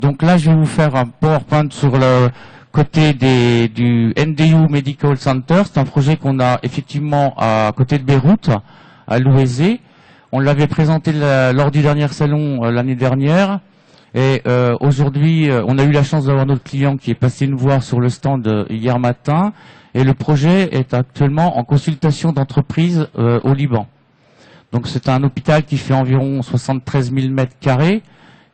Donc là, je vais vous faire un PowerPoint sur le côté du NDU Medical Center. C'est un projet qu'on a effectivement à côté de Beyrouth, à l'Ouézé. On l'avait présenté lors du dernier salon l'année dernière. Et aujourd'hui, on a eu la chance d'avoir notre client qui est passé nous voir sur le stand hier matin. Et le projet est actuellement en consultation d'entreprise au Liban. Donc c'est un hôpital qui fait environ 73 000 mètres carrés,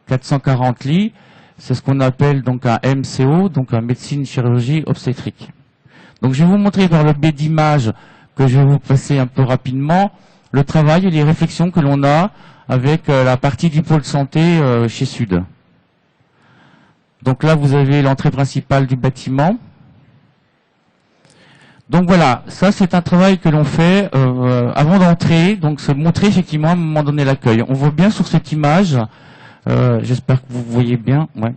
440 lits. C'est ce qu'on appelle donc un MCO, donc un médecine chirurgie obstétrique. Donc je vais vous montrer par le biais d'images que je vais vous passer un peu rapidement le travail et les réflexions que l'on a avec la partie du pôle santé chez Sud. Donc là vous avez l'entrée principale du bâtiment. Donc voilà, ça c'est un travail que l'on fait avant d'entrer, donc se montrer effectivement à un moment donné l'accueil. On voit bien sur cette image. J'espère que vous voyez bien. Ouais.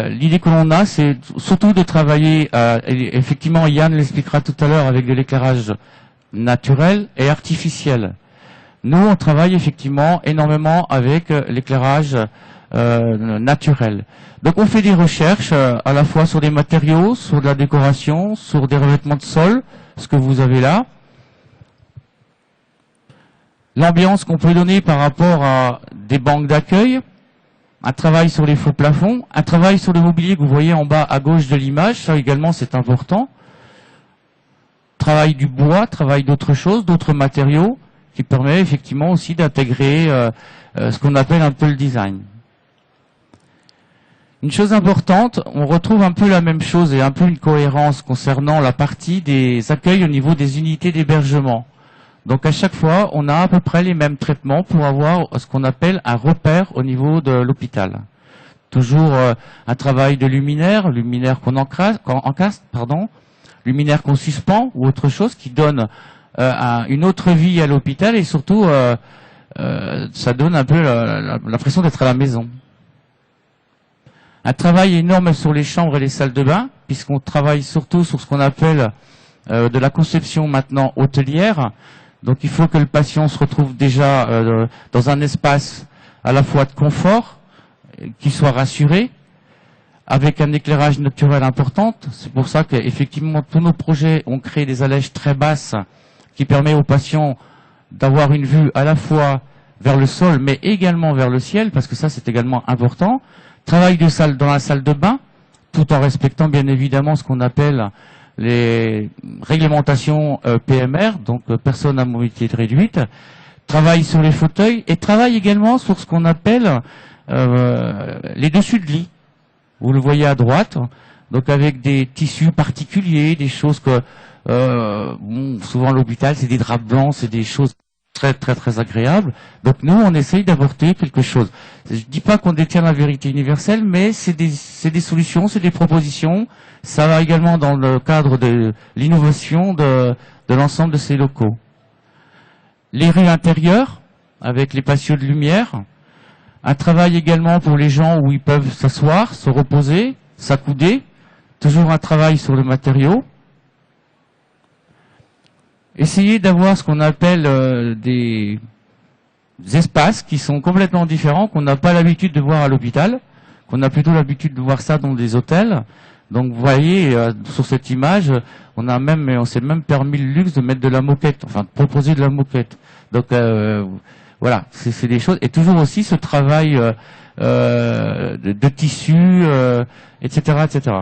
L'idée que l'on a, c'est surtout de travailler, effectivement Yann l'expliquera tout à l'heure, avec de l'éclairage naturel et artificiel. Nous, on travaille effectivement énormément avec l'éclairage naturel. Donc on fait des recherches à la fois sur des matériaux, sur de la décoration, sur des revêtements de sol, ce que vous avez là. L'ambiance qu'on peut donner par rapport à des banques d'accueil, un travail sur les faux plafonds, un travail sur le mobilier que vous voyez en bas à gauche de l'image, ça également c'est important. Travail du bois, travail d'autres choses, d'autres matériaux, qui permet effectivement aussi d'intégrer ce qu'on appelle un peu le design. Une chose importante, on retrouve un peu la même chose et un peu une cohérence concernant la partie des accueils au niveau des unités d'hébergement. Donc à chaque fois, on a à peu près les mêmes traitements pour avoir ce qu'on appelle un repère au niveau de l'hôpital. Toujours un travail de luminaire qu'on encastre, luminaire qu'on suspend ou autre chose qui donne une autre vie à l'hôpital et surtout ça donne un peu l'impression d'être à la maison. Un travail énorme sur les chambres et les salles de bain, puisqu'on travaille surtout sur ce qu'on appelle de la conception maintenant hôtelière. Donc il faut que le patient se retrouve déjà dans un espace à la fois de confort, qu'il soit rassuré, avec un éclairage naturel important. C'est pour ça qu'effectivement tous nos projets ont créé des allèges très basses qui permettent aux patients d'avoir une vue à la fois vers le sol mais également vers le ciel, parce que ça c'est également important. Travail de salle dans la salle de bain, tout en respectant bien évidemment ce qu'on appelle les réglementations PMR, donc personnes à mobilité réduite, travail sur les fauteuils et travail également sur ce qu'on appelle les dessus de lit. Vous le voyez à droite, donc avec des tissus particuliers, des choses que souvent à l'hôpital c'est des draps blancs, c'est des choses très très très agréables. Donc nous on essaye d'apporter quelque chose. Je ne dis pas qu'on détient la vérité universelle, mais c'est des solutions, c'est des propositions. Ça va également dans le cadre de l'innovation de l'ensemble de ces locaux. Les rues intérieures, avec les patios de lumière. Un travail également pour les gens où ils peuvent s'asseoir, se reposer, s'accouder. Toujours un travail sur le matériau. Essayer d'avoir ce qu'on appelle des espaces qui sont complètement différents, qu'on n'a pas l'habitude de voir à l'hôpital, qu'on a plutôt l'habitude de voir ça dans des hôtels. Donc vous voyez, sur cette image, on s'est même permis le luxe de mettre de la moquette, enfin de proposer de la moquette. Donc voilà, c'est des choses. Et toujours aussi ce travail de tissu, etc., etc.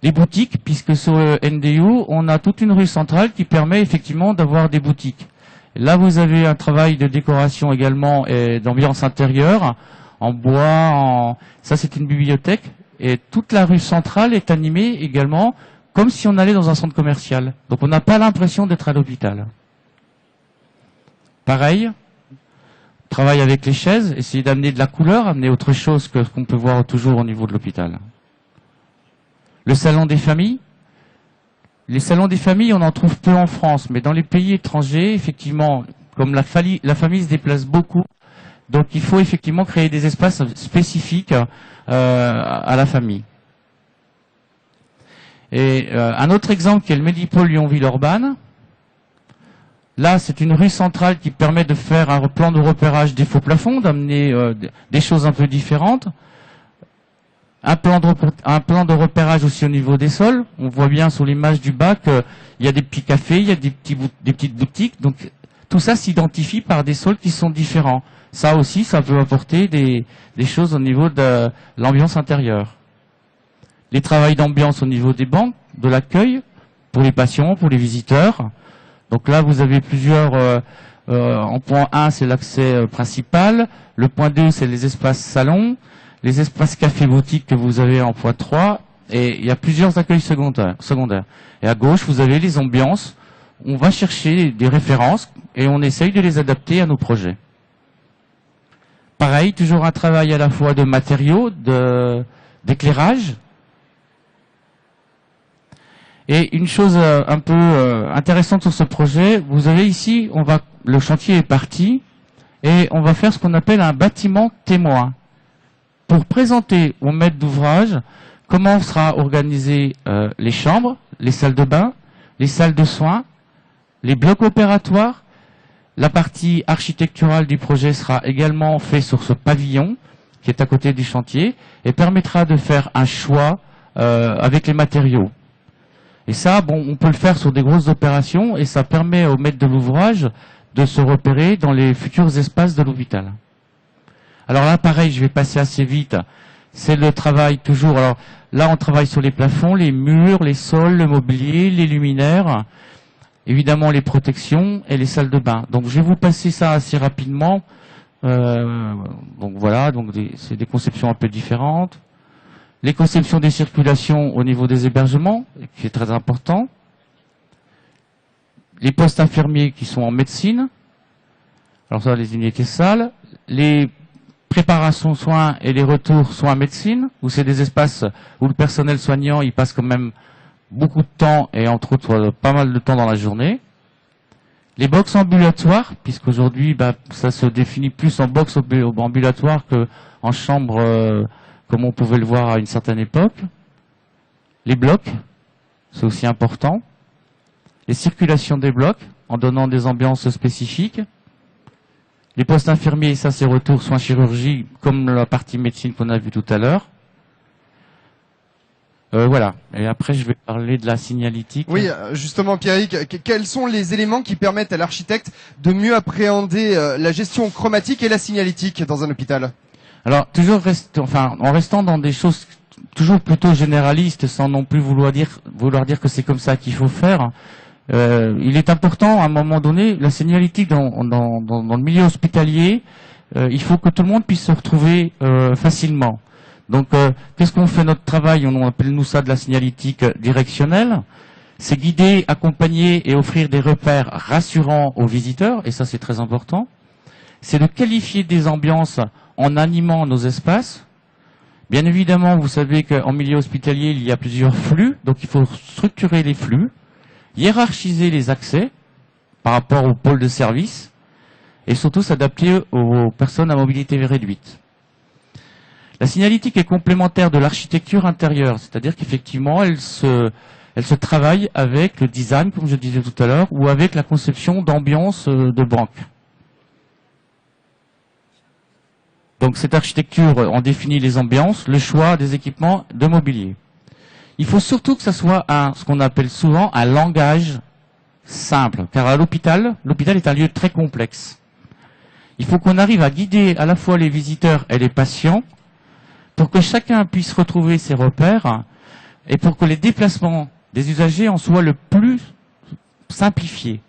Les boutiques, puisque sur le NDU, on a toute une rue centrale qui permet effectivement d'avoir des boutiques. Là, vous avez un travail de décoration également et d'ambiance intérieure, en bois, ça c'est une bibliothèque. Et toute la rue centrale est animée également comme si on allait dans un centre commercial. Donc on n'a pas l'impression d'être à l'hôpital. Pareil, travail avec les chaises, essayer d'amener de la couleur, amener autre chose que ce qu'on peut voir toujours au niveau de l'hôpital. Le salon des familles. Les salons des familles, on en trouve peu en France, mais dans les pays étrangers, effectivement, comme la famille se déplace beaucoup, donc il faut effectivement créer des espaces spécifiques à la famille. Et un autre exemple qui est le Medipôle Lyon-Villeurbanne. Là, c'est une rue centrale qui permet de faire un plan de repérage des faux plafonds, d'amener des choses un peu différentes. Un plan de repérage aussi au niveau des sols. On voit bien sur l'image du bas qu'il y a des petits cafés, il y a des petites boutiques. Donc tout ça s'identifie par des sols qui sont différents. Ça aussi, ça peut apporter des choses au niveau de l'ambiance intérieure. Les travaux d'ambiance au niveau des bancs, de l'accueil, pour les patients, pour les visiteurs. Donc là, vous avez plusieurs... en point 1, c'est l'accès principal. Le point 2, c'est les espaces salons. Les espaces café-boutique que vous avez en point 3. Et il y a plusieurs accueils secondaires. Et à gauche, vous avez les ambiances. On va chercher des références et on essaye de les adapter à nos projets. Pareil, toujours un travail à la fois de matériaux, d'éclairage. Et une chose un peu intéressante sur ce projet, vous avez ici, le chantier est parti et on va faire ce qu'on appelle un bâtiment témoin pour présenter au maître d'ouvrage comment sera organisé les chambres, les salles de bain, les salles de soins, les blocs opératoires. La partie architecturale du projet sera également faite sur ce pavillon qui est à côté du chantier et permettra de faire un choix avec les matériaux. Et ça, bon, on peut le faire sur des grosses opérations et ça permet au maître de l'ouvrage de se repérer dans les futurs espaces de l'hôpital. Alors là, pareil, je vais passer assez vite. C'est le travail toujours. Alors là, on travaille sur les plafonds, les murs, les sols, le mobilier, les luminaires, évidemment les protections et les salles de bain. Donc je vais vous passer ça assez rapidement. Donc voilà, donc c'est des conceptions un peu différentes. Les conceptions des circulations au niveau des hébergements, qui est très important. Les postes infirmiers qui sont en médecine. Alors ça, les unités salles. Les préparations soins et les retours soins médecine, où c'est des espaces où le personnel soignant, il passe quand même beaucoup de temps, et entre autres pas mal de temps dans la journée. Les box ambulatoires, puisqu'aujourd'hui, ça se définit plus en box ambulatoire qu'en chambre, comme on pouvait le voir à une certaine époque. Les blocs, c'est aussi important. Les circulations des blocs, en donnant des ambiances spécifiques. Les postes infirmiers, ça c'est retour soins chirurgie, comme la partie médecine qu'on a vu tout à l'heure. Voilà. Et après, je vais parler de la signalétique. Oui, justement, Pierrick, quels sont les éléments qui permettent à l'architecte de mieux appréhender la gestion chromatique et la signalétique dans un hôpital? Alors, en restant dans des choses toujours plutôt généralistes, sans non plus vouloir dire que c'est comme ça qu'il faut faire, il est important, à un moment donné, la signalétique dans le milieu hospitalier, il faut que tout le monde puisse se retrouver facilement. Donc, qu'est-ce qu'on fait notre travail? On appelle nous ça de la signalétique directionnelle. C'est guider, accompagner et offrir des repères rassurants aux visiteurs, et ça c'est très important. C'est de qualifier des ambiances en animant nos espaces. Bien évidemment, vous savez qu'en milieu hospitalier, il y a plusieurs flux, donc il faut structurer les flux, hiérarchiser les accès par rapport au pôle de service, et surtout s'adapter aux personnes à mobilité réduite. La signalétique est complémentaire de l'architecture intérieure, c'est-à-dire qu'effectivement, elle se travaille avec le design, comme je disais tout à l'heure, ou avec la conception d'ambiance de banque. Donc cette architecture, on définit les ambiances, le choix des équipements de mobilier. Il faut surtout que ça soit ce qu'on appelle souvent un langage simple, car à l'hôpital est un lieu très complexe. Il faut qu'on arrive à guider à la fois les visiteurs et les patients pour que chacun puisse retrouver ses repères et pour que les déplacements des usagers en soient le plus simplifiés.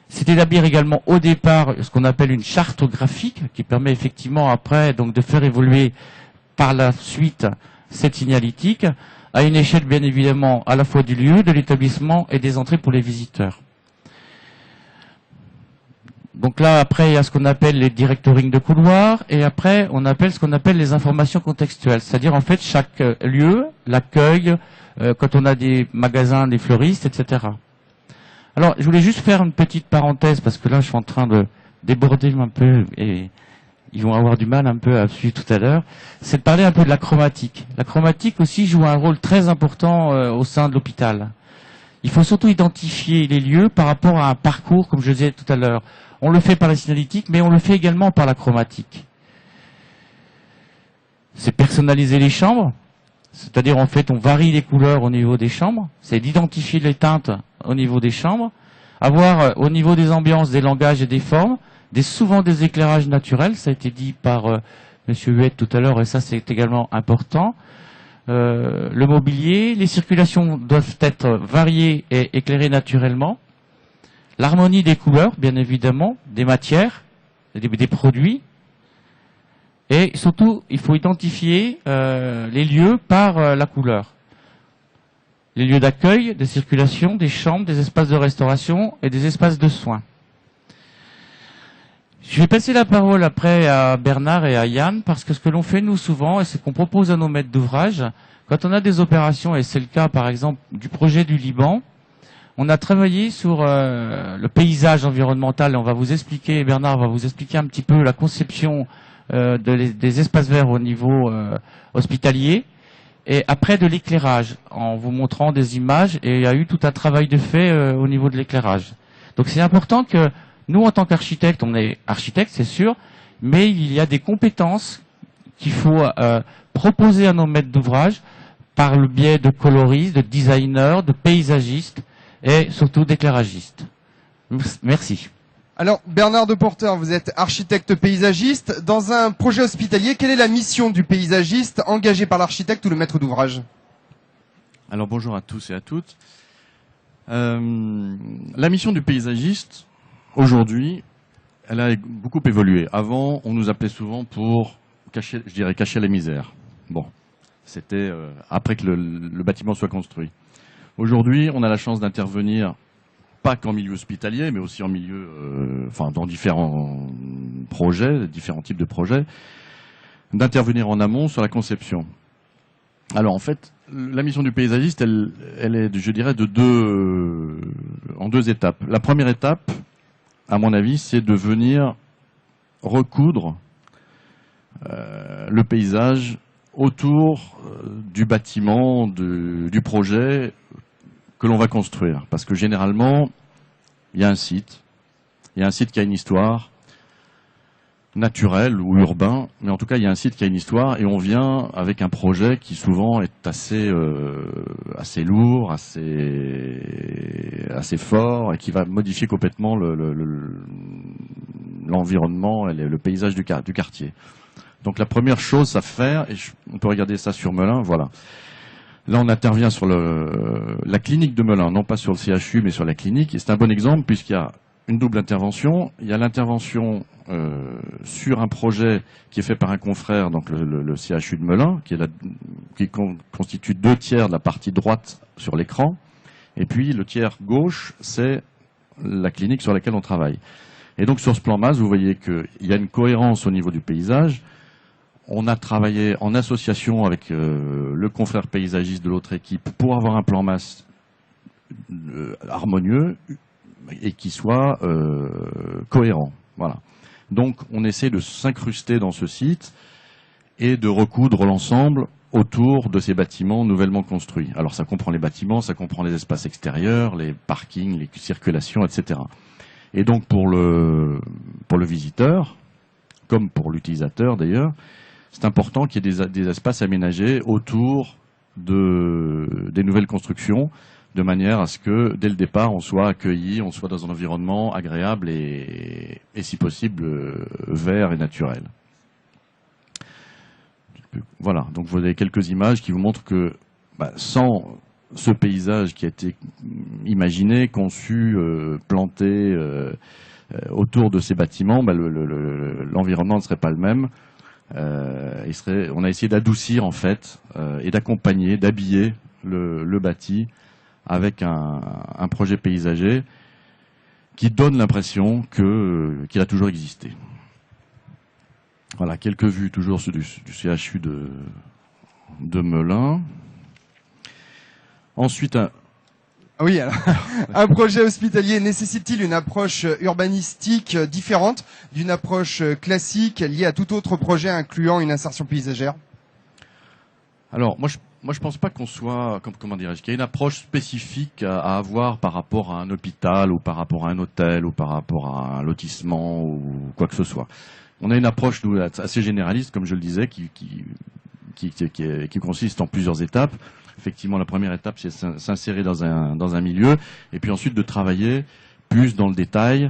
C'est établir également au départ ce qu'on appelle une charte graphique qui permet effectivement après donc de faire évoluer par la suite cette signalétique à une échelle bien évidemment à la fois du lieu, de l'établissement et des entrées pour les visiteurs. Donc là, après, il y a ce qu'on appelle les directoring de couloir, et après, on appelle ce qu'on appelle les informations contextuelles. C'est-à-dire, en fait, chaque lieu, l'accueil, quand on a des magasins, des fleuristes, etc. Alors, je voulais juste faire une petite parenthèse, parce que là, je suis en train de déborder un peu, et ils vont avoir du mal un peu à suivre tout à l'heure. C'est de parler un peu de la chromatique. La chromatique aussi joue un rôle très important au sein de l'hôpital. Il faut surtout identifier les lieux par rapport à un parcours, comme je disais tout à l'heure. On le fait par la signalétique, mais on le fait également par la chromatique. C'est personnaliser les chambres, c'est-à-dire en fait on varie les couleurs au niveau des chambres, c'est d'identifier les teintes au niveau des chambres, avoir au niveau des ambiances, des langages et des formes, souvent des éclairages naturels, ça a été dit par Monsieur Huette tout à l'heure et ça c'est également important. Le mobilier, les circulations doivent être variées et éclairées naturellement. L'harmonie des couleurs, bien évidemment, des matières, des produits. Et surtout, il faut identifier les lieux par la couleur. Les lieux d'accueil, de circulation, des chambres, des espaces de restauration et des espaces de soins. Je vais passer la parole après à Bernard et à Yann, parce que ce que l'on fait nous souvent, et c'est qu'on propose à nos maîtres d'ouvrage, quand on a des opérations, et c'est le cas par exemple du projet du Liban, on a travaillé sur le paysage environnemental, et on va vous expliquer, Bernard va vous expliquer un petit peu la conception des espaces verts au niveau hospitalier, et après de l'éclairage, en vous montrant des images, et il y a eu tout un travail de fait au niveau de l'éclairage. Donc c'est important que nous, en tant qu'architectes, on est architectes, c'est sûr, mais il y a des compétences qu'il faut proposer à nos maîtres d'ouvrage par le biais de coloristes, de designers, de paysagistes et surtout d'éclairagistes. Merci. Alors, Bernard Deporter, vous êtes architecte paysagiste. Dans un projet hospitalier, quelle est la mission du paysagiste engagé par l'architecte ou le maître d'ouvrage? Alors, bonjour à tous et à toutes. La mission du paysagiste, aujourd'hui, elle a beaucoup évolué. Avant, on nous appelait souvent pour cacher, je dirais, cacher la misère. Bon, c'était après que le bâtiment soit construit. Aujourd'hui, on a la chance d'intervenir, pas qu'en milieu hospitalier, mais aussi en milieu, dans différents projets, différents types de projets, d'intervenir en amont sur la conception. Alors, en fait, la mission du paysagiste, elle est, je dirais, en deux étapes. La première étape, à mon avis, c'est de venir recoudre le paysage autour du bâtiment, du projet que l'on va construire. Parce que généralement, il y a un site qui a une histoire naturelle ou urbain, mais en tout cas, il y a un site qui a une histoire et on vient avec un projet qui souvent est assez lourd, assez fort et qui va modifier complètement l'environnement et le paysage du quartier. Donc la première chose à faire, et on peut regarder ça sur Melun, voilà. Là, on intervient sur la clinique de Melun, non pas sur le CHU, mais sur la clinique. Et c'est un bon exemple puisqu'il y a une double intervention. Il y a l'intervention sur un projet qui est fait par un confrère, donc le CHU de Melun, qui constitue 2/3 de la partie droite sur l'écran. Et puis le tiers gauche, c'est la clinique sur laquelle on travaille. Et donc sur ce plan masse, vous voyez qu'il y a une cohérence au niveau du paysage. On a travaillé en association avec le confrère paysagiste de l'autre équipe pour avoir un plan masse harmonieux et qui soit cohérent. Voilà. Donc on essaie de s'incruster dans ce site et de recoudre l'ensemble autour de ces bâtiments nouvellement construits. Alors ça comprend les bâtiments, ça comprend les espaces extérieurs, les parkings, les circulations, etc. Et donc pour le visiteur, comme pour l'utilisateur d'ailleurs, c'est important qu'il y ait des espaces aménagés autour des nouvelles constructions, de manière à ce que, dès le départ, on soit accueilli, on soit dans un environnement agréable et si possible, vert et naturel. Voilà, donc vous avez quelques images qui vous montrent que sans ce paysage qui a été imaginé, conçu, planté autour de ces bâtiments, l'environnement ne serait pas le même. On a essayé d'adoucir en fait et d'accompagner, d'habiller le bâti avec un projet paysager qui donne l'impression qu'il a toujours existé. Voilà, quelques vues toujours du CHU de Melun. Ensuite, oui, alors, un projet hospitalier nécessite-t-il une approche urbanistique différente d'une approche classique liée à tout autre projet incluant une insertion paysagère? Alors, moi, moi, je pense pas qu'on soit, comment dirais-je, qu'il y ait une approche spécifique à avoir par rapport à un hôpital ou par rapport à un hôtel ou par rapport à un lotissement ou quoi que ce soit. On a une approche nous, assez généraliste, comme je le disais, qui consiste en plusieurs étapes. Effectivement, la première étape, c'est s'insérer dans un milieu, et puis ensuite de travailler plus dans le détail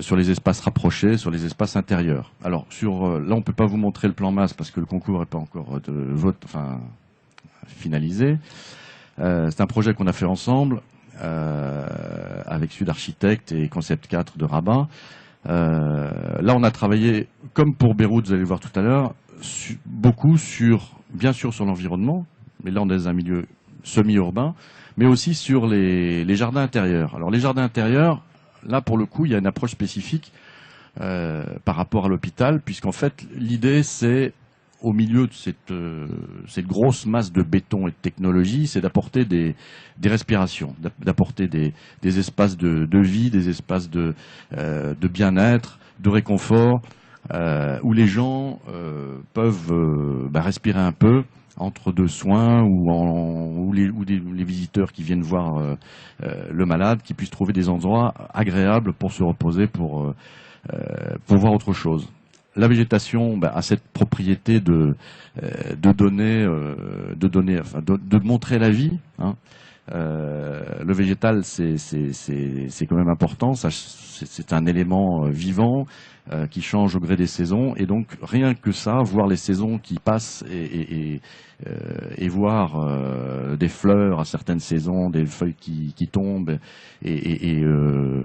sur les espaces rapprochés, sur les espaces intérieurs. Alors, là, on peut pas vous montrer le plan masse parce que le concours n'est pas encore finalisé. C'est un projet qu'on a fait ensemble avec Sud Architecte et Concept 4 de Rabat. Là, on a travaillé, comme pour Beyrouth, vous allez le voir tout à l'heure, beaucoup bien sûr sur l'environnement, mais là on est dans un milieu semi-urbain, mais aussi sur les jardins intérieurs. Alors les jardins intérieurs, là pour le coup, il y a une approche spécifique par rapport à l'hôpital, puisqu'en fait l'idée c'est, au milieu de cette grosse masse de béton et de technologie, c'est d'apporter des respirations, d'apporter des espaces de vie, des espaces de bien-être, de réconfort, où les gens peuvent respirer un peu entre deux soins, ou les visiteurs qui viennent voir le malade, qui puissent trouver des endroits agréables pour se reposer, pour voir autre chose. La végétation a cette propriété de montrer la vie. Hein. Le végétal, c'est quand même important. C'est un élément vivant qui change au gré des saisons. Et donc, rien que ça, voir les saisons qui passent et voir des fleurs à certaines saisons, des feuilles qui tombent, et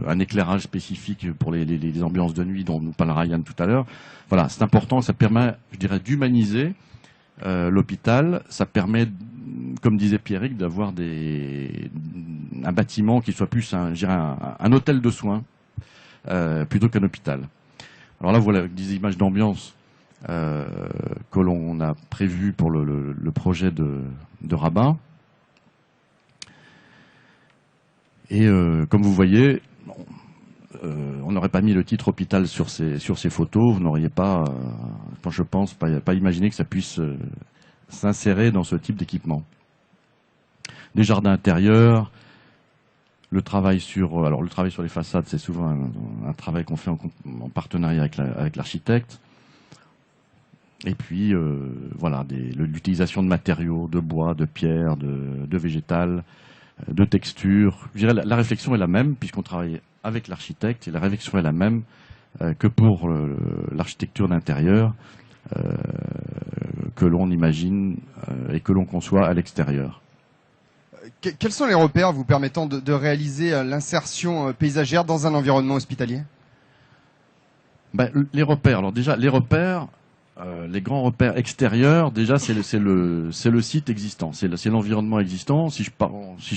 un éclairage spécifique pour les ambiances de nuit dont nous parlera Yann tout à l'heure. Voilà, c'est important. Ça permet, je dirais, d'humaniser l'hôpital. Ça permet, comme disait Pierrick, d'avoir un bâtiment qui soit plus un hôtel de soins plutôt qu'un hôpital. Alors là, voilà des images d'ambiance que l'on a prévues pour le projet de Rabat. Et comme vous voyez, on n'aurait pas mis le titre hôpital sur ces photos, vous n'auriez pas, je pense, pas imaginé que ça puisse s'insérer dans ce type d'équipement. Des jardins intérieurs, le travail sur les façades, c'est souvent un travail qu'on fait en partenariat avec l'architecte. Et puis, voilà, l'utilisation de matériaux, de bois, de pierre, de végétal, de texture. Je dirais, la réflexion est la même, puisqu'on travaille avec l'architecte, et la réflexion est la même que pour l'architecture d'intérieur que l'on imagine et que l'on conçoit à l'extérieur. Quels sont les repères vous permettant de réaliser l'insertion paysagère dans un environnement hospitalier ? Les repères. Alors déjà, les grands repères extérieurs, déjà, c'est le site existant, c'est l'environnement existant. Si je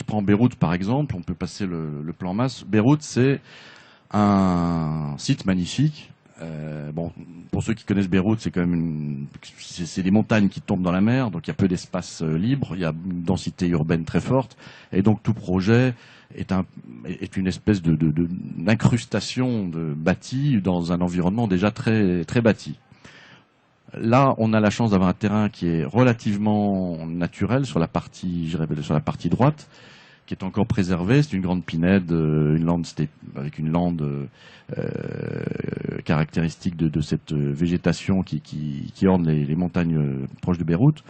prends Beyrouth, par exemple, on peut passer le plan masse. Beyrouth, c'est un site magnifique. Pour ceux qui connaissent Beyrouth, c'est quand même c'est des montagnes qui tombent dans la mer, donc il y a peu d'espace libre, il y a une densité urbaine très forte, et donc tout projet est une espèce d'incrustation de bâti dans un environnement déjà très très bâti. Là, on a la chance d'avoir un terrain qui est relativement naturel sur la partie droite, qui est encore préservée. C'est une grande pinède, une lande avec une lande caractéristique de cette végétation qui orne les montagnes proches de Beyrouth.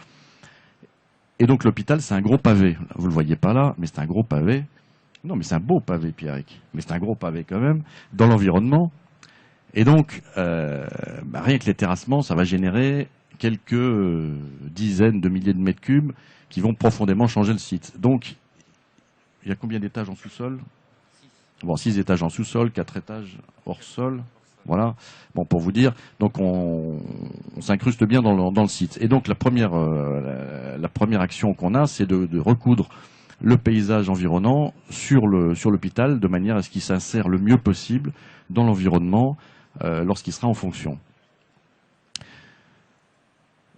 Et donc l'hôpital, c'est un gros pavé. Vous le voyez pas là, mais c'est un gros pavé. Non, mais c'est un beau pavé, Pierrick. Mais c'est un gros pavé quand même, dans l'environnement. Et donc, rien que les terrassements, ça va générer quelques dizaines de milliers de mètres cubes qui vont profondément changer le site. Donc, il y a combien d'étages en sous-sol ? 6 étages en sous-sol, 4 étages hors sol. Voilà. Bon, pour vous dire, donc on s'incruste bien dans le site. Et donc la première action qu'on a, c'est de recoudre le paysage environnant sur l'hôpital de manière à ce qu'il s'insère le mieux possible dans l'environnement lorsqu'il sera en fonction.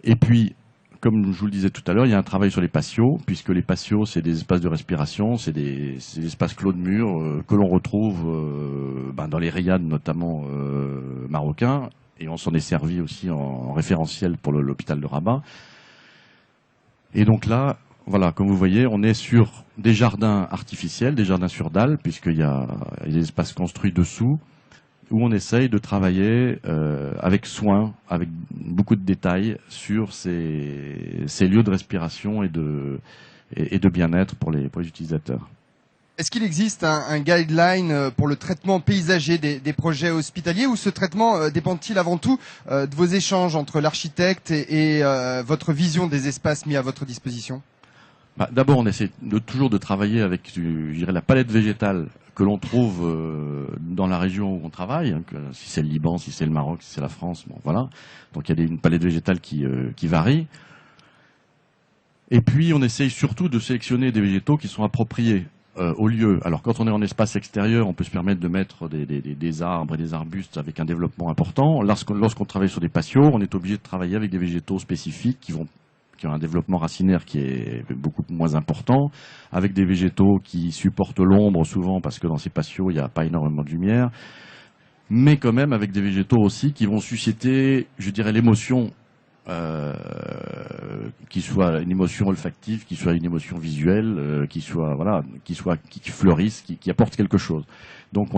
Et puis, comme je vous le disais tout à l'heure, il y a un travail sur les patios, puisque les patios, c'est des espaces de respiration, c'est des espaces clos de murs que l'on retrouve dans les riads notamment marocains, et on s'en est servi aussi en référentiel pour l'hôpital de Rabat. Et donc là, voilà, comme vous voyez, on est sur des jardins artificiels, des jardins sur dalles, puisqu'il y a des espaces construits dessous, où on essaye de travailler avec soin, avec beaucoup de détails sur ces lieux de respiration et de bien-être pour les utilisateurs. Est-ce qu'il existe un guideline pour le traitement paysager des projets hospitaliers, ou ce traitement dépend-il avant tout de vos échanges entre l'architecte et votre vision des espaces mis à votre disposition? D'abord, on essaie toujours de travailler avec, je dirais, la palette végétale que l'on trouve dans la région où on travaille, hein, si c'est le Liban, si c'est le Maroc, si c'est la France, bon voilà. Donc il y a une palette végétale qui varie. Et puis on essaye surtout de sélectionner des végétaux qui sont appropriés au lieu. Alors quand on est en espace extérieur, on peut se permettre de mettre des arbres et des arbustes avec un développement important. Lorsqu'on travaille sur des patios, on est obligé de travailler avec des végétaux spécifiques qui ont un développement racinaire qui est beaucoup moins important, avec des végétaux qui supportent l'ombre souvent, parce que dans ces patios, il n'y a pas énormément de lumière, mais quand même avec des végétaux aussi qui vont susciter, je dirais, l'émotion, qui soit une émotion olfactive, qui soit une émotion visuelle, qui fleurisse, qui apporte quelque chose. Donc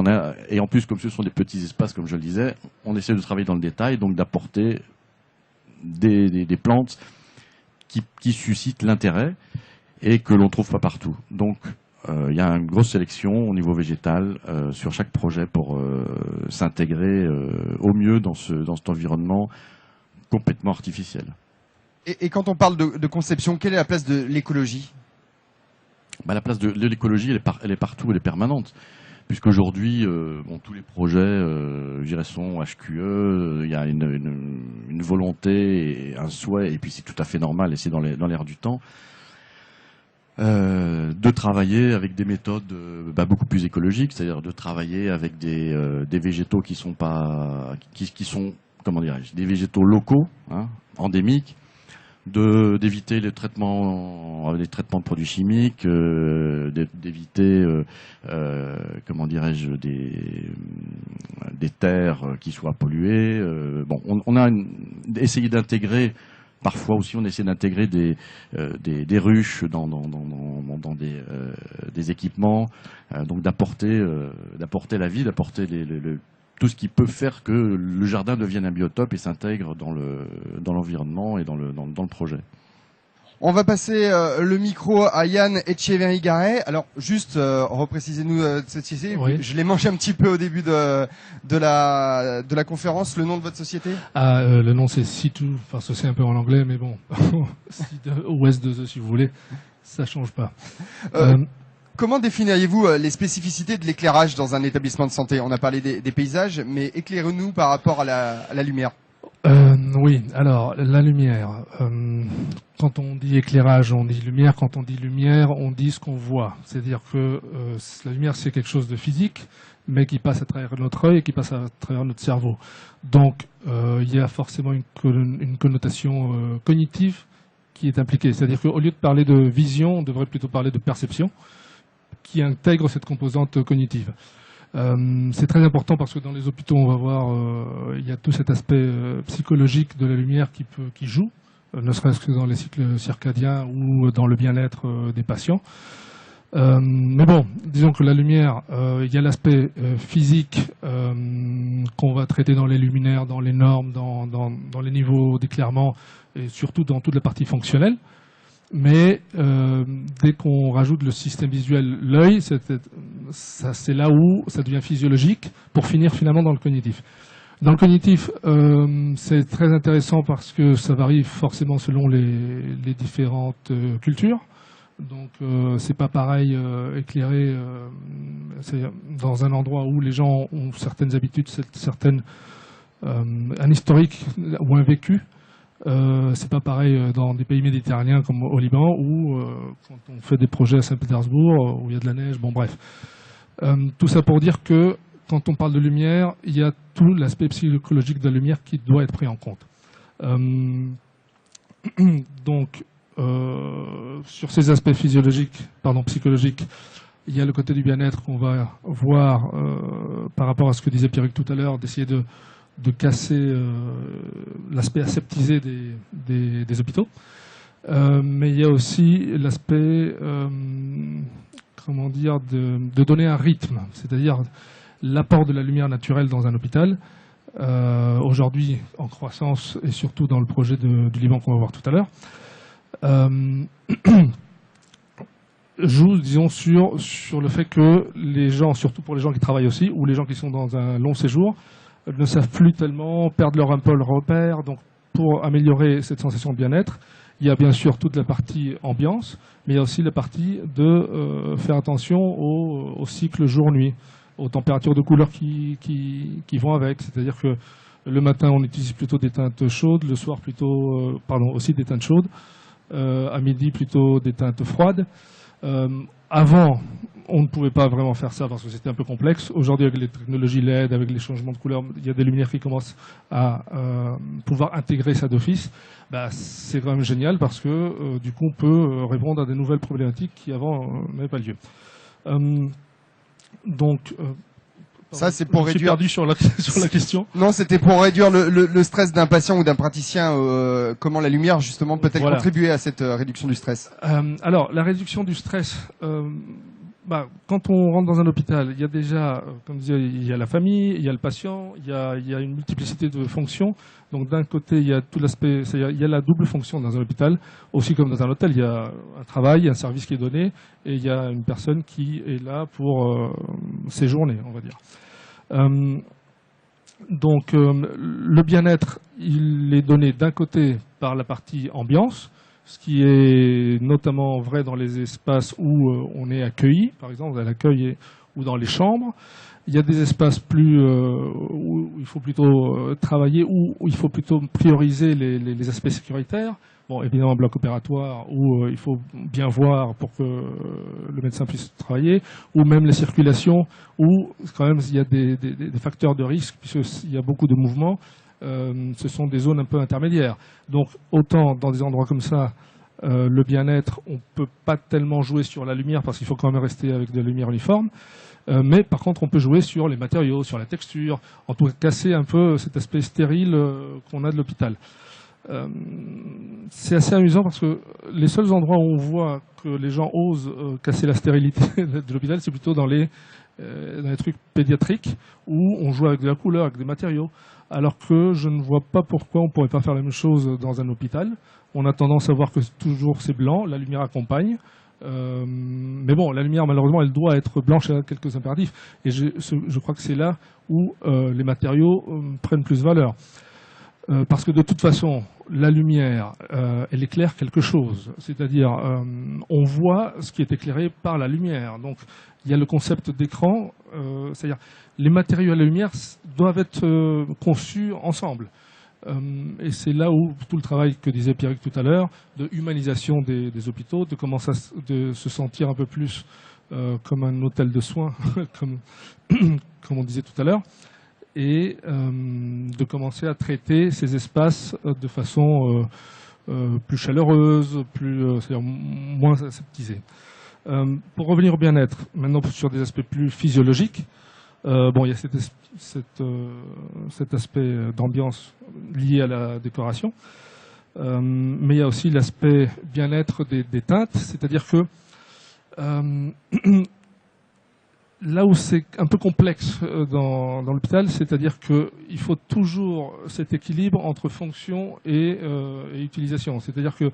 et en plus, comme ce sont des petits espaces, comme je le disais, on essaie de travailler dans le détail, donc d'apporter des plantes qui suscite l'intérêt et que l'on ne trouve pas partout. Donc il y a une grosse sélection au niveau végétal sur chaque projet pour s'intégrer au mieux dans cet environnement complètement artificiel. Et quand on parle de conception, quelle est la place de l'écologie? La place de l'écologie, elle est partout, elle est permanente. Puisqu'aujourd'hui, tous les projets, je dirais, sont HQE, il y a une volonté et un souhait, et puis c'est tout à fait normal, et c'est dans l'air du temps, de travailler avec des méthodes beaucoup plus écologiques, c'est-à-dire de travailler avec des végétaux qui sont comment dirais-je, des végétaux locaux, hein, endémiques, d'éviter les traitements de produits chimiques, d'éviter comment dirais-je, des terres qui soient polluées. On a essayé d'intégrer, parfois aussi on essaie d'intégrer des ruches dans des équipements, donc d'apporter la vie, d'apporter tout ce qui peut faire que le jardin devienne un biotope et s'intègre dans l'environnement et dans le projet. On va passer le micro à Yann Etcheverry-Garay. Alors juste reprécisez-nous cette idée. Oui. Je l'ai mangé un petit peu au début de la conférence. Le nom de votre société? Le nom c'est Situ, enfin c'est un peu en anglais, mais bon, Ouest 2E si vous voulez, ça change pas. Comment définiriez-vous les spécificités de l'éclairage dans un établissement de santé? On a parlé des paysages, mais éclairez-nous par rapport à la lumière. Oui, alors la lumière. Quand on dit éclairage, on dit lumière. Quand on dit lumière, on dit ce qu'on voit. C'est-à-dire que la lumière, c'est quelque chose de physique, mais qui passe à travers notre œil et qui passe à travers notre cerveau. Donc, il y a forcément une connotation cognitive qui est impliquée. C'est-à-dire qu'au lieu de parler de vision, on devrait plutôt parler de perception, qui intègre cette composante cognitive. C'est très important parce que dans les hôpitaux, on va voir, il y a tout cet aspect psychologique de la lumière qui joue, ne serait-ce que dans les cycles circadiens ou dans le bien-être des patients. Mais bon, disons que la lumière, il y a l'aspect physique qu'on va traiter dans les luminaires, dans les normes, dans les niveaux d'éclairement et surtout dans toute la partie fonctionnelle. Mais dès qu'on rajoute le système visuel, l'œil, c'est là où ça devient physiologique pour finir finalement dans le cognitif. Dans le cognitif, c'est très intéressant parce que ça varie forcément selon les différentes cultures. Donc c'est pas pareil éclairé c'est dans un endroit où les gens ont certaines habitudes, un historique ou un vécu. C'est pas pareil dans des pays méditerranéens comme au Liban ou quand on fait des projets à Saint-Pétersbourg où il y a de la neige, bon bref. Tout ça pour dire que quand on parle de lumière, il y a tout l'aspect psychologique de la lumière qui doit être pris en compte. Donc sur ces aspects psychologiques, il y a le côté du bien-être qu'on va voir par rapport à ce que disait Pierrick tout à l'heure, d'essayer de casser l'aspect aseptisé des hôpitaux. Mais il y a aussi l'aspect, comment dire, de donner un rythme, c'est-à-dire l'apport de la lumière naturelle dans un hôpital, aujourd'hui en croissance et surtout dans le projet du Liban qu'on va voir tout à l'heure, joue, disons, sur le fait que les gens, surtout pour les gens qui travaillent aussi, ou les gens qui sont dans un long séjour, ne savent plus tellement, perdent un peu leur repère. Donc, pour améliorer cette sensation de bien-être, il y a bien sûr toute la partie ambiance, mais il y a aussi la partie de faire attention au cycle jour-nuit, aux températures de couleur qui vont avec. C'est-à-dire que le matin, on utilise plutôt des teintes chaudes, le soir plutôt, aussi des teintes chaudes, à midi plutôt des teintes froides. Avant, on ne pouvait pas vraiment faire ça parce que c'était un peu complexe. Aujourd'hui, avec les technologies LED, avec les changements de couleur, il y a des luminaires qui commencent à pouvoir intégrer ça d'office. Bah, c'est quand même génial parce que du coup, on peut répondre à des nouvelles problématiques qui avant n'avaient pas lieu. Donc, ça, c'est pour réduire. Je suis perdu sur la question. Non, c'était pour réduire le stress d'un patient ou d'un praticien. Comment la lumière, justement, peut-elle contribuer à cette réduction du stress? Alors, la réduction du stress, quand on rentre dans un hôpital, il y a déjà, comme je disais, il y a la famille, il y a le patient, il y a une multiplicité de fonctions. Donc, d'un côté, il y a tout l'aspect, c'est-à-dire il y a la double fonction dans un hôpital, aussi comme dans un hôtel, il y a un travail, un service qui est donné, et il y a une personne qui est là pour séjourner, on va dire. Donc, le bien-être, il est donné d'un côté par la partie ambiance, ce qui est notamment vrai dans les espaces où on est accueilli, par exemple à l'accueil ou dans les chambres. Il y a des espaces où il faut plutôt travailler, où il faut plutôt prioriser les aspects sécuritaires. Bon, évidemment, un bloc opératoire où il faut bien voir pour que le médecin puisse travailler, ou même la circulation, où quand même il y a des facteurs de risque, puisqu'il y a beaucoup de mouvements. Ce sont des zones un peu intermédiaires. Donc, autant dans des endroits comme ça, le bien-être, on ne peut pas tellement jouer sur la lumière, parce qu'il faut quand même rester avec de la lumière uniforme. Mais par contre, on peut jouer sur les matériaux, sur la texture, en tout cas casser un peu cet aspect stérile qu'on a de l'hôpital. C'est assez amusant parce que les seuls endroits où on voit que les gens osent casser la stérilité de l'hôpital, c'est plutôt dans les trucs pédiatriques où on joue avec de la couleur, avec des matériaux. Alors que je ne vois pas pourquoi on ne pourrait pas faire la même chose dans un hôpital. On a tendance à voir que toujours c'est blanc, la lumière accompagne. Mais bon, la lumière, malheureusement, elle doit être blanche à quelques impératifs. Et je crois que c'est là où les matériaux prennent plus valeur. Parce que de toute façon, la lumière, elle éclaire quelque chose. C'est-à-dire, on voit ce qui est éclairé par la lumière. Donc, il y a le concept d'écran. C'est-à-dire, les matériaux et la lumière doivent être conçus ensemble. Et c'est là où tout le travail que disait Pierrick tout à l'heure, de humanisation des hôpitaux, de commencer de se sentir un peu plus comme un hôtel de soins, comme on disait tout à l'heure, et de commencer à traiter ces espaces de façon plus chaleureuse, c'est-à-dire moins aseptisée. Pour revenir au bien-être, maintenant sur des aspects plus physiologiques, il y a cet aspect d'ambiance lié à la décoration, mais il y a aussi l'aspect bien-être des teintes, c'est-à-dire que là où c'est un peu complexe dans l'hôpital, c'est-à-dire qu'il faut toujours cet équilibre entre fonction et utilisation. C'est-à-dire que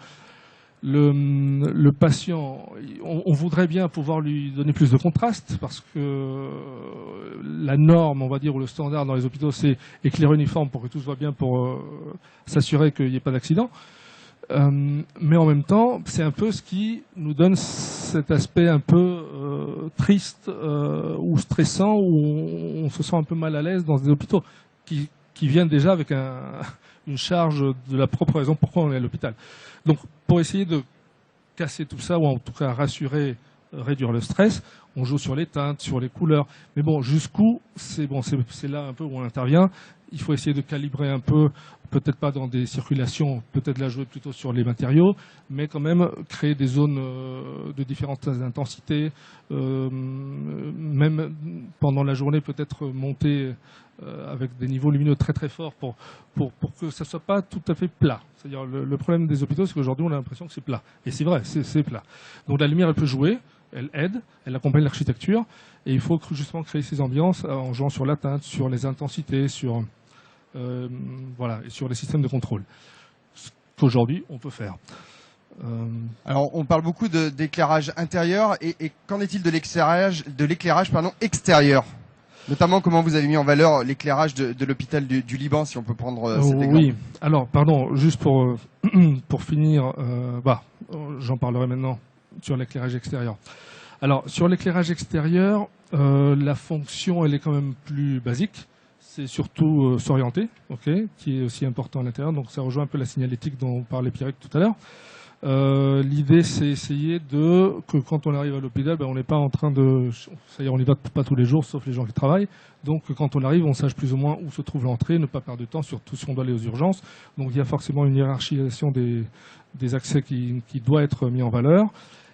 le patient, on voudrait bien pouvoir lui donner plus de contraste parce que la norme, on va dire, ou le standard dans les hôpitaux, c'est éclairer uniforme pour que tout soit bien, pour s'assurer qu'il n'y ait pas d'accident. Mais en même temps, c'est un peu ce qui nous donne cet aspect un peu triste ou stressant, où on se sent un peu mal à l'aise dans des hôpitaux qui viennent déjà avec une charge de la propre raison pourquoi on est à l'hôpital. Donc, pour essayer de casser tout ça, ou en tout cas rassurer, réduire le stress, on joue sur les teintes, sur les couleurs. Mais bon, jusqu'où, c'est là un peu où on intervient. Il faut essayer de calibrer un peu peut-être pas dans des circulations, peut-être la jouer plutôt sur les matériaux, mais quand même créer des zones de différentes intensités, même pendant la journée peut-être monter avec des niveaux lumineux très très forts pour que ça soit pas tout à fait plat. C'est-à-dire le problème des hôpitaux, c'est qu'aujourd'hui on a l'impression que c'est plat. Et c'est vrai, c'est plat. Donc la lumière, elle peut jouer, elle aide, elle accompagne l'architecture, et il faut justement créer ces ambiances en jouant sur la teinte, sur les intensités, sur voilà, et sur les systèmes de contrôle. Ce qu'aujourd'hui on peut faire. Alors, on parle beaucoup d'éclairage intérieur, et qu'en est-il de l'éclairage extérieur? Notamment, comment vous avez mis en valeur l'éclairage de l'hôpital du Liban, si on peut prendre cet exemple. Oui, alors, pardon, juste pour finir, j'en parlerai maintenant sur l'éclairage extérieur. Alors, sur l'éclairage extérieur, la fonction, elle est quand même plus basique. C'est surtout s'orienter, qui est aussi important à l'intérieur. Donc, ça rejoint un peu la signalétique dont parlait Pierre tout à l'heure. L'idée, c'est essayer que quand on arrive à l'hôpital, on n'est pas en train de... C'est-à-dire, on n'y va pas tous les jours, sauf les gens qui travaillent. Donc, quand on arrive, on sache plus ou moins où se trouve l'entrée, ne pas perdre de temps, surtout si on doit aller aux urgences. Donc, il y a forcément une hiérarchisation des accès qui doit être mis en valeur.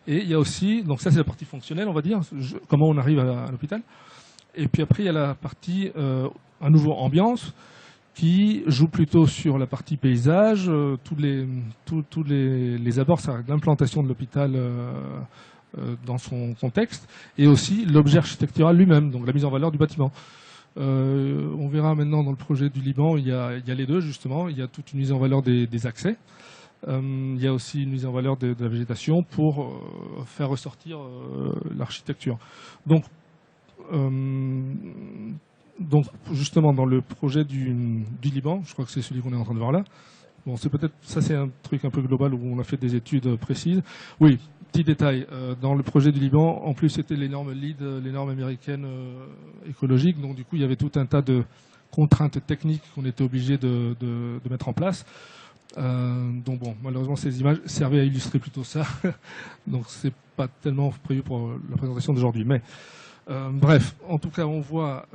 Et il y a aussi... Donc, ça, c'est la partie fonctionnelle, on va dire, comment on arrive à l'hôpital. Et puis après, il y a la partie, à nouveau, ambiance, qui joue plutôt sur la partie paysage, tous les abords, ça l'implantation de l'hôpital dans son contexte, et aussi l'objet architectural lui-même, donc la mise en valeur du bâtiment. On verra maintenant dans le projet du Liban, il y a les deux justement, il y a toute une mise en valeur des accès, il y a aussi une mise en valeur de la végétation pour faire ressortir l'architecture. Donc, justement, dans le projet du Liban, je crois que c'est celui qu'on est en train de voir là. Bon, c'est un truc un peu global où on a fait des études précises. Oui, petit détail. Dans le projet du Liban, en plus, c'était les normes LEED, les normes américaines écologiques. Donc, du coup, il y avait tout un tas de contraintes techniques qu'on était obligé de mettre en place. Donc, bon, malheureusement, ces images servaient à illustrer plutôt ça. Donc, c'est pas tellement prévu pour la présentation d'aujourd'hui. Mais bref, en tout cas, on voit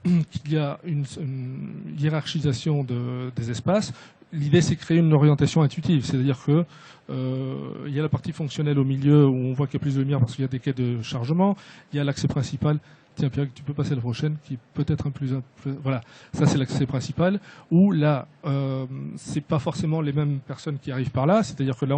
qu'il y a une hiérarchisation des espaces. L'idée, c'est de créer une orientation intuitive, c'est-à-dire que il y a la partie fonctionnelle au milieu où on voit qu'il y a plus de lumière parce qu'il y a des quais de chargement. Il y a l'accès principal. Tiens, Pierre, tu peux passer à la prochaine, qui est peut-être un plus... Voilà, ça c'est l'accès principal, où là, c'est pas forcément les mêmes personnes qui arrivent par là, c'est-à-dire que là,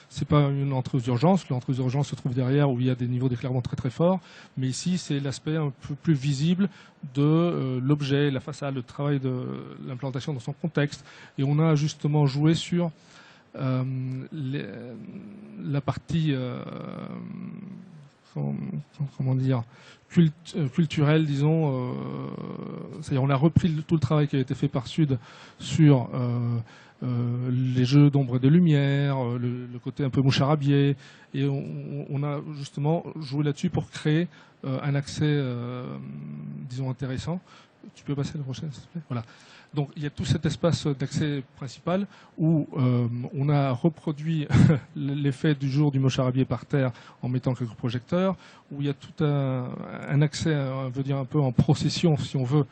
c'est pas une entrée aux urgences, l'entrée aux urgences se trouve derrière où il y a des niveaux d'éclairement très très forts, mais ici, c'est l'aspect un peu plus visible de l'objet, la façade, le travail de l'implantation dans son contexte, et on a justement joué sur la partie... comment dire, culturel, disons. C'est-à-dire, on a repris tout le travail qui a été fait par Sud sur les jeux d'ombre et de lumière, le côté un peu moucharabier, et on a justement joué là-dessus pour créer un accès, disons, intéressant. Tu peux passer à la prochaine, s'il te plaît ? Voilà. Donc il y a tout cet espace d'accès principal où on a reproduit l'effet du jour du moucharabier par terre en mettant quelques projecteurs, où il y a tout un accès, on veut dire un peu en procession si on veut,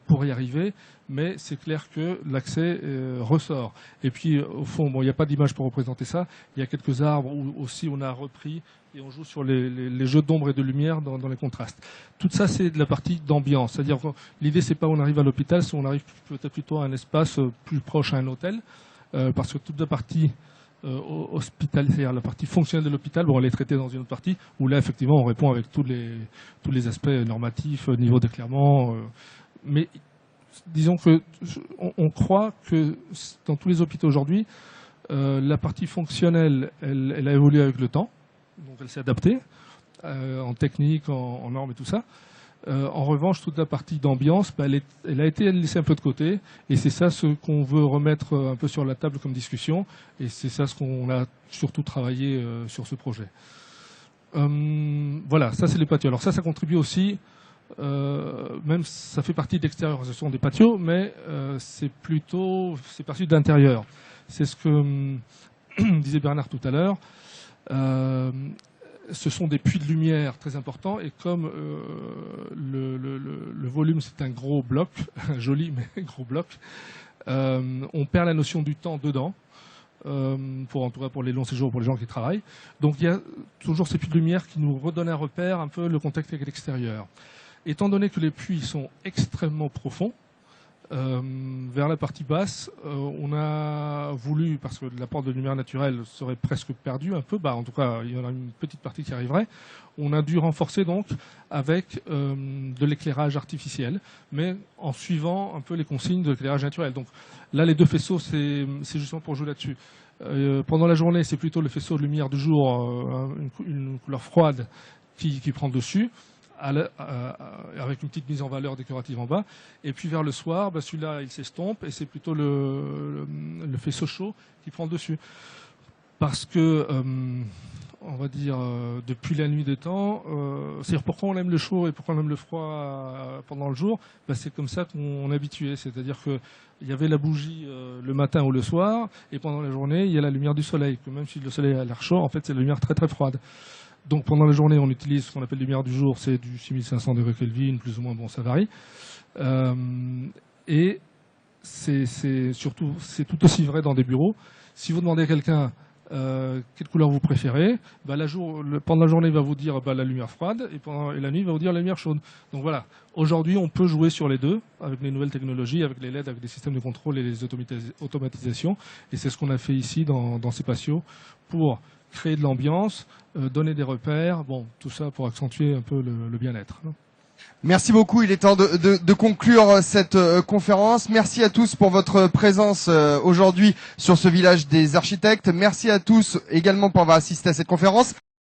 pour y arriver, mais c'est clair que l'accès ressort. Et puis au fond, bon, il n'y a pas d'image pour représenter ça, il y a quelques arbres où aussi on a repris et on joue sur les jeux d'ombre et de lumière dans les contrastes. Tout ça, c'est de la partie d'ambiance. C'est-à-dire que l'idée, c'est pas on arrive à l'hôpital, c'est on arrive peut-être plutôt à un espace plus proche à un hôtel, parce que toute la partie hospitalière, c'est-à-dire la partie fonctionnelle de l'hôpital, bon, elle est traitée dans une autre partie, où là, effectivement, on répond avec tous les aspects normatifs, niveau d'éclairement. Mais disons que on croit que dans tous les hôpitaux aujourd'hui, la partie fonctionnelle, elle a évolué avec le temps. Donc elle s'est adaptée en technique, en normes et tout ça. En revanche, toute la partie d'ambiance, elle a été laissée un peu de côté. Et c'est ça ce qu'on veut remettre un peu sur la table comme discussion. Et c'est ça ce qu'on a surtout travaillé sur ce projet. Voilà, ça c'est les patios. Alors ça contribue aussi, même ça fait partie de l'extérieur, ce sont des patios, mais c'est perçu de l'intérieur. C'est ce que disait Bernard tout à l'heure. ce sont des puits de lumière très importants, et comme le volume c'est un gros bloc, joli mais gros bloc, on perd la notion du temps dedans, en tout cas pour les longs séjours, pour les gens qui travaillent. Donc il y a toujours ces puits de lumière qui nous redonnent un repère, un peu le contact avec l'extérieur. Étant donné que les puits sont extrêmement profonds, vers la partie basse, on a voulu, parce que l'apport de lumière naturelle serait presque perdu un peu, en tout cas il y en a une petite partie qui arriverait, on a dû renforcer donc avec de l'éclairage artificiel, mais en suivant un peu les consignes de l'éclairage naturel. Donc là les deux faisceaux, c'est justement pour jouer là-dessus. Pendant la journée, c'est plutôt le faisceau de lumière du jour, une couleur froide qui prend dessus, avec une petite mise en valeur décorative en bas, et puis vers le soir, celui-là il s'estompe et c'est plutôt le faisceau chaud qui prend dessus, parce que on va dire depuis la nuit des temps, c'est-à-dire pourquoi on aime le chaud et pourquoi on aime le froid pendant le jour, c'est comme ça qu'on est habitué, c'est-à-dire que il y avait la bougie le matin ou le soir, et pendant la journée il y a la lumière du soleil, que même si le soleil a l'air chaud, en fait c'est la lumière très très froide. Donc pendant la journée, on utilise ce qu'on appelle lumière du jour, c'est du 6500 degrés Kelvin, plus ou moins, bon, ça varie. Et c'est tout aussi vrai dans des bureaux. Si vous demandez à quelqu'un quelle couleur vous préférez, pendant la journée, il va vous dire la lumière froide, et la nuit, il va vous dire la lumière chaude. Donc voilà, aujourd'hui, on peut jouer sur les deux, avec les nouvelles technologies, avec les LED, avec des systèmes de contrôle et les automatisations. Et c'est ce qu'on a fait ici dans ces patios pour créer de l'ambiance, donner des repères, tout ça pour accentuer un peu le bien-être. Merci beaucoup, il est temps de conclure cette conférence. Merci à tous pour votre présence aujourd'hui sur ce village des architectes. Merci à tous également pour avoir assisté à cette conférence.